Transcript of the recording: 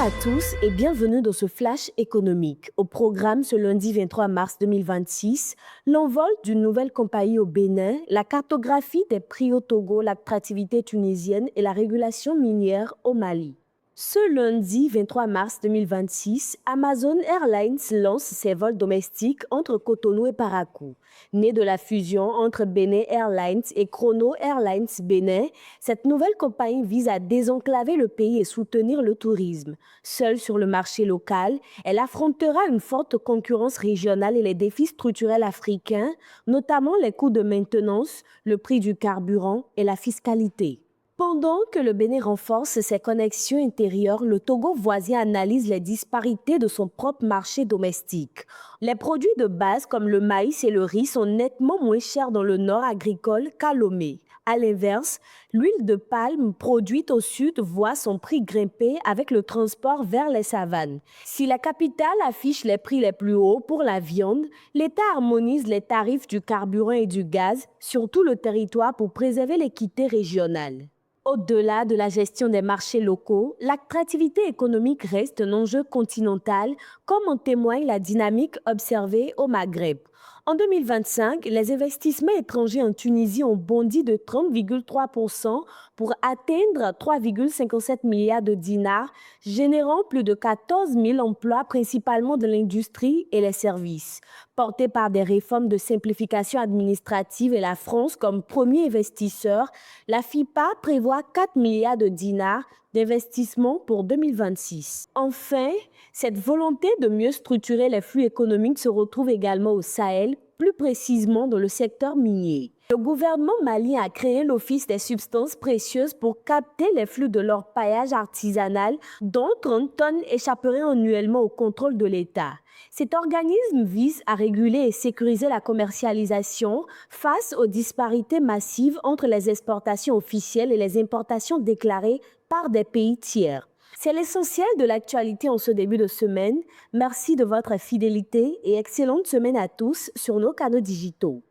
à tous et bienvenue dans ce flash économique. Au programme ce lundi 23 mars 2026, l'envol d'une nouvelle compagnie au Bénin, la cartographie des prix au Togo, l'attractivité tunisienne et la régulation minière au Mali. Ce lundi 23 mars 2026, Amazon Airlines lance ses vols domestiques entre Cotonou et Parakou. Née de la fusion entre Benin Airlines et Chrono Airlines Bénin, cette nouvelle compagnie vise à désenclaver le pays et soutenir le tourisme. Seule sur le marché local, elle affrontera une forte concurrence régionale et les défis structurels africains, notamment les coûts de maintenance, le prix du carburant et la fiscalité. Pendant que le Bénin renforce ses connexions intérieures, le Togo voisin analyse les disparités de son propre marché domestique. Les produits de base comme le maïs et le riz sont nettement moins chers dans le nord agricole qu'à Lomé. À l'inverse, l'huile de palme produite au sud voit son prix grimper avec le transport vers les savanes. Si la capitale affiche les prix les plus hauts pour la viande, l'État harmonise les tarifs du carburant et du gaz sur tout le territoire pour préserver l'équité régionale. Au-delà de la gestion des marchés locaux, l'attractivité économique reste un enjeu continental, comme en témoigne la dynamique observée au Maghreb. En 2025, les investissements étrangers en Tunisie ont bondi de 30,3% pour atteindre 3,57 milliards de dinars, générant plus de 14 000 emplois principalement dans l'industrie et les services. Portés par des réformes de simplification administrative et la France comme premier investisseur, la FIPA prévoit 4 milliards de dinars d'investissement pour 2026. Enfin, cette volonté de mieux structurer les flux économiques se retrouve également au Sahel, plus précisément dans le secteur minier. Le gouvernement malien a créé l'Office des substances précieuses pour capter les flux de l'orpaillage artisanal, dont 30 tonnes échapperaient annuellement au contrôle de l'État. Cet organisme vise à réguler et sécuriser la commercialisation face aux disparités massives entre les exportations officielles et les importations déclarées par des pays tiers. C'est l'essentiel de l'actualité en ce début de semaine. Merci de votre fidélité et excellente semaine à tous sur nos canaux digitaux.